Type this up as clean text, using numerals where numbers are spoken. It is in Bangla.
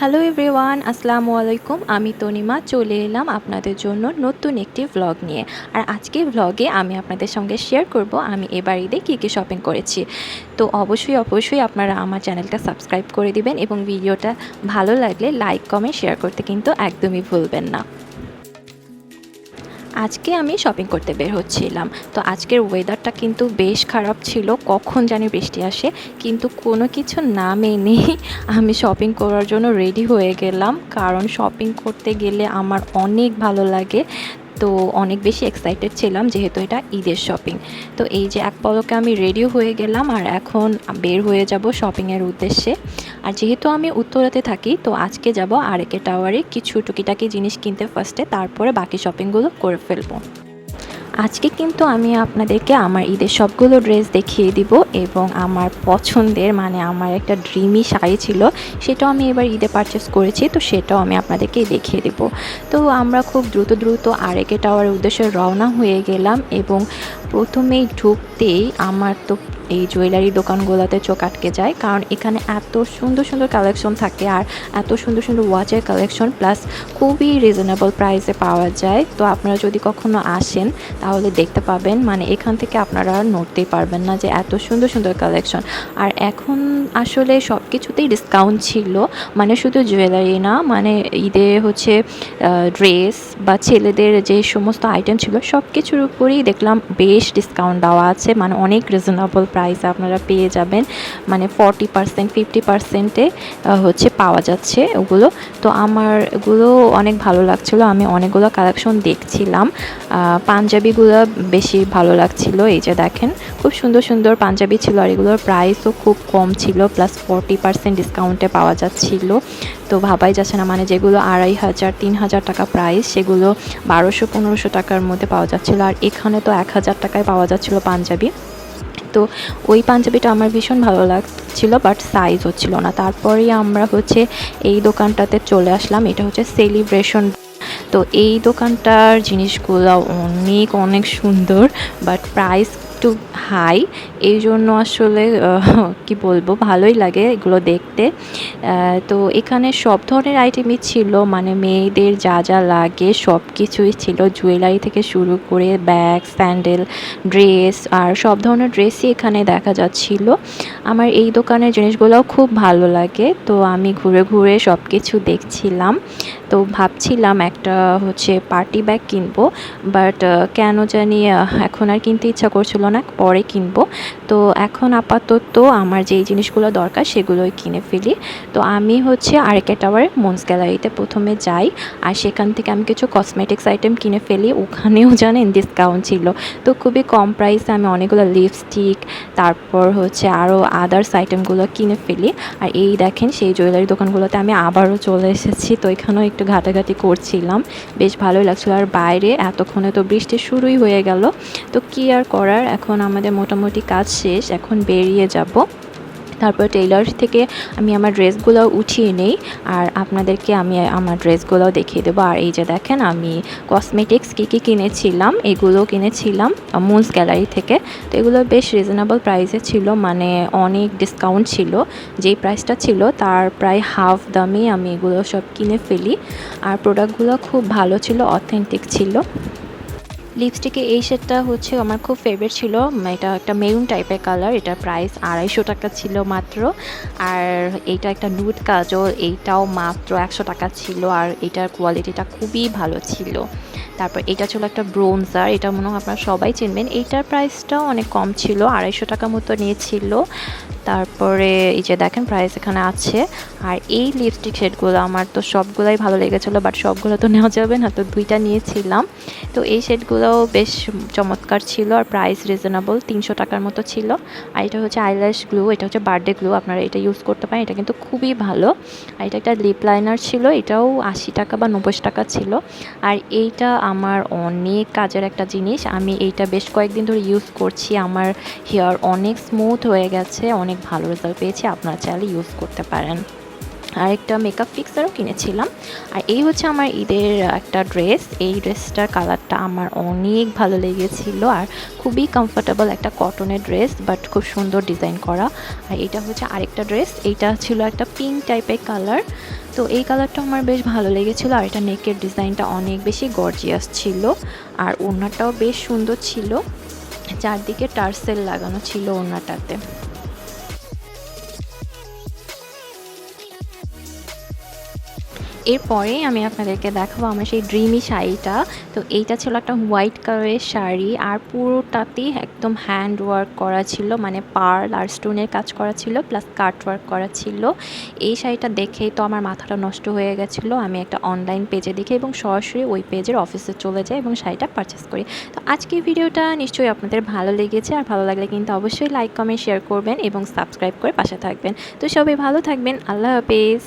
হ্যালো এভরিওয়ান, আসসালামু আলাইকুম। আমি তনিমা চলে এলাম আপনাদের জন্য নতুন একটি ভ্লগ নিয়ে। আর আজকে ভ্লগে আমি আপনাদের সঙ্গে শেয়ার করব আমি এবার ঈদে কী কী শপিং করেছি। তো অবশ্যই আপনারা আমার চ্যানেলটা সাবস্ক্রাইব করে দিবেন এবং ভিডিওটা ভালো লাগলে লাইক কমেন্ট শেয়ার করতে কিন্তু একদমই ভুলবেন না। আজকে আমি শপিং করতে বের হচ্ছিলাম। তো আজকের ওয়েদারটা কিন্তু বেশ খারাপ ছিল, কখন জানি বৃষ্টি আসে, কিন্তু কোনো কিছু না মেনেই আমি শপিং করার জন্য রেডি হয়ে গেলাম। কারণ শপিং করতে গেলে আমার অনেক ভালো লাগে। তো অনেক বেশি এক্সাইটেড ছিলাম যেহেতু এটা ঈদের শপিং। তো এই যে এক পলকে আমি রেডি হয়ে গেলাম আর এখন বের হয়ে যাব শপিংয়ের উদ্দেশ্যে। আর যেহেতু আমি উত্তরাতে থাকি, তো আজকে যাব আরকে টাওয়ারে কিছু টুকিটাকি জিনিস কিনতে ফার্স্টে, তারপরে বাকি শপিংগুলো করে ফেলবো। আজকে কিন্তু আমি আপনাদেরকে আমার ঈদের সবগুলো ড্রেস দেখিয়ে দিব এবং আমার পছন্দের মানে আমার একটা ড্রিমি শাড়ি ছিল, সেটাও আমি এবার ঈদে পারচেস করেছি, তো সেটাও আমি আপনাদেরকে দেখিয়ে দেব। তো আমরা খুব দ্রুত আরকে টাওয়ারের উদ্দেশ্যে রওনা হয়ে গেলাম এবং প্রথমেই ঢুকতেই আমার তো এই জুয়েলারি দোকানগুলোতে চোখ আটকে যায়, কারণ এখানে এত সুন্দর কালেকশন থাকে আর এত সুন্দর ওয়াচের কালেকশন, প্লাস খুবই রিজনেবল প্রাইসে পাওয়া যায়। তো আপনারা যদি কখনো আসেন তাহলে দেখতে পাবেন, মানে এখান থেকে আপনারা আর নড়তেই পারবেন না যে এত সুন্দর কালেকশন। আর এখন আসলে সব কিছুতেই ডিসকাউন্ট ছিল, মানে শুধু জুয়েলারি না, মানে ঈদে হচ্ছে ড্রেস বা ছেলেদের যে সমস্ত আইটেম ছিল সব কিছুর উপরেই দেখলাম বেশ ডিসকাউন্ট দেওয়া আছে, মানে অনেক রিজনেবল প্রাইসে আপনারা পেয়ে যাবেন, মানে 40% 50%-এ হচ্ছে পাওয়া যাচ্ছে ওগুলো। তো আমার এগুলো অনেক ভালো লাগছিলো, আমি অনেকগুলো কালেকশন দেখছিলাম। পাঞ্জাবিগুলো বেশি ভালো লাগছিল, এই যে দেখেন খুব সুন্দর পাঞ্জাবি ছিল আর এগুলোর প্রাইসও খুব কম ছিল, প্লাস 40% ডিসকাউন্টে পাওয়া যাচ্ছিল। তো ভাবাই যাচ্ছে না, মানে যেগুলো 2500 3000 টাকা প্রাইস সেগুলো 1200-1500 টাকার মধ্যে পাওয়া যাচ্ছিলো, আর এখানে তো 1000 টাকায় পাওয়া যাচ্ছিলো পাঞ্জাবি। তো ওই পাঞ্জাবিটা আমার ভীষণ ভালো লাগছিল, বাট সাইজ হচ্ছিল না। তারপরেই আমরা হচ্ছে এই দোকানটাতে চলে আসলাম, এটা হচ্ছে সেলিব্রেশন। তো এই দোকানটার জিনিসগুলো অনেক সুন্দর, বাট প্রাইস একটু হাই, এই জন্য আসলে কি বলবো, ভালোই লাগে এগুলো দেখতে। তো এখানে সব ধরনের আইটেমই ছিল, মানে মেয়েদের যা লাগে সব কিছুই ছিল, জুয়েলারি থেকে শুরু করে ব্যাগ, স্যান্ডেল, ড্রেস, আর সব ধরনের ড্রেসই এখানে দেখা যাচ্ছিল। আমার এই দোকানের জিনিসগুলোও খুব ভালো লাগে, তো আমি ঘুরে সব কিছু দেখছিলাম। তো ভাবছিলাম একটা হচ্ছে পার্টি ব্যাগ কিনবো, বাট কেন জানি এখন আর কিনতে ইচ্ছা করছিল না, পরে কিনবো। তো এখন আপাতত আমার যেই জিনিসগুলো দরকার সেগুলোই কিনে ফেলি। তো আমি হচ্ছে আরকে টাওয়ারে মন্স গ্যালারিতে প্রথমে যাই, আর সেখান থেকে আমি কিছু কসমেটিক্স আইটেম কিনে ফেলি। ওখানেও জানেন ডিসকাউন্ট ছিল, তো খুবই কম প্রাইসে আমি অনেকগুলো লিপস্টিক, তারপর হচ্ছে আরও আদার্স আইটেমগুলো কিনে ফেলি। আর এই দেখেন সেই জুয়েলারি দোকানগুলোতে আমি আবারও চলে এসেছি, তো এখানেও একটু ঘাটাঘাটি করছিলাম, বেশ ভালোই লাগছিলো। আর বাইরে এতক্ষণে তো বৃষ্টি শুরুই হয়ে গেল, তো কী আর করার, এখন আমাদের মোটামুটি কাজ শেষ, এখন বেরিয়ে যাব। তারপর টেইলার থেকে আমি আমার ড্রেসগুলো উঠিয়ে নেই আর আপনাদেরকে আমি আমার ড্রেসগুলোও দেখিয়ে দেবো। আর এই যে দেখেন আমি কসমেটিক্স কী কিনেছিলাম, এগুলো কিনেছিলাম মুন্স গ্যালারি থেকে। তো এগুলো বেশ রিজনেবল প্রাইসে ছিল, মানে অনেক ডিসকাউন্ট ছিল, যেই প্রাইসটা ছিল তার প্রায় হাফ দামে আমি এগুলো সব কিনে ফেলি। আর প্রোডাক্টগুলো খুব ভালো ছিল, অথেন্টিক ছিল। লিপস্টিকে এই শেডটা হচ্ছে আমার খুব ফেভারিট ছিল, এটা একটা মেরুন টাইপের কালার, এটার প্রাইস 250 টাকা ছিল মাত্র। আর এইটা একটা নুড কাজল, এইটাও মাত্র 100 টাকা ছিল, আর এটার কোয়ালিটিটা খুবই ভালো ছিল। তারপর এটা ছিল একটা ব্রোঞ্জার, এটা মনে হয় আপনারা সবাই চিনবেন, এইটার প্রাইসটাও অনেক কম ছিল, 250 টাকা মতো নিয়েছিল। তারপরে এই যে দেখেন প্রাইস এখানে আছে। আর এই লিপস্টিক শেডগুলো আমার তো সবগুলোই ভালো লেগেছিলো, বাট সবগুলো তো নেওয়া যাবে না, তো দুইটা নিয়েছিলাম। তো এই শেডগুলোও বেশ চমৎকার ছিল আর প্রাইস রিজনেবল, 300 টাকার মতো ছিল। আর এটা হচ্ছে আইল্যাশ গ্লু, এটা হচ্ছে বার্থডে গ্লু, আপনারা এটা ইউজ করতে পারেন, এটা কিন্তু খুবই ভালো। আর এটা একটা লিপ লাইনার ছিল, এটাও 80 টাকা বা 90 টাকা ছিল। আর এইটা আমার অনেক কাজের একটা জিনিস, আমি এইটা বেশ কয়েকদিন ধরে ইউজ করছি, আমার হেয়ার অনেক স্মুথ হয়ে গেছে, অনেক ভালো রেজাল্ট পেয়েছি, আপনারা চাইলে ইউজ করতে পারেন। আরেকটা মেকআপ ফিক্সারও কিনেছিলাম। আর এই হচ্ছে আমার ঈদের একটা ড্রেস। এই ড্রেসটার কালারটা আমার অনেক ভালো লেগেছিল আর খুবই কমফোর্টেবল একটা কটনের ড্রেস, বাট খুব সুন্দর ডিজাইন করা। আর এটা হচ্ছে আরেকটা ড্রেস, এইটা ছিল একটা পিঙ্ক টাইপের কালার। তো এই কালারটা আমার বেশ ভালো লেগেছিল। আর এটা নেকের ডিজাইনটা অনেক বেশি গর্জিয়াস ছিল আর ওড়নাটাও বেশ সুন্দর ছিল, চারদিকে টার্সেল লাগানো ছিল ওড়নাটাতে। এরপরে আমি আপনাদেরকে দেখাবো আমার সেই ড্রিমি শাড়িটা। তো এইটা ছিল একটা হোয়াইট কালারের শাড়ি আর পুরোটাতেই একদম হ্যান্ড ওয়ার্ক করা ছিল, মানে পার্ল আর স্টোনের কাজ করা ছিল, প্লাস কাট ওয়ার্ক করা ছিল। এই শাড়িটা দেখেই তো আমার মাথাটা নষ্ট হয়ে গেছিলো। আমি একটা অনলাইন পেজে দেখে এবং সরাসরি ওই পেজের অফিসে চলে যাই এবং শাড়িটা পারচেস করি। তো আজকের ভিডিওটা নিশ্চয়ই আপনাদের ভালো লেগেছে, আর ভালো লাগলে কিন্তু অবশ্যই লাইক কমেন্ট শেয়ার করবেন এবং সাবস্ক্রাইব করে পাশে থাকবেন। তো সবাই ভালো থাকবেন, আল্লাহ হাফেজ।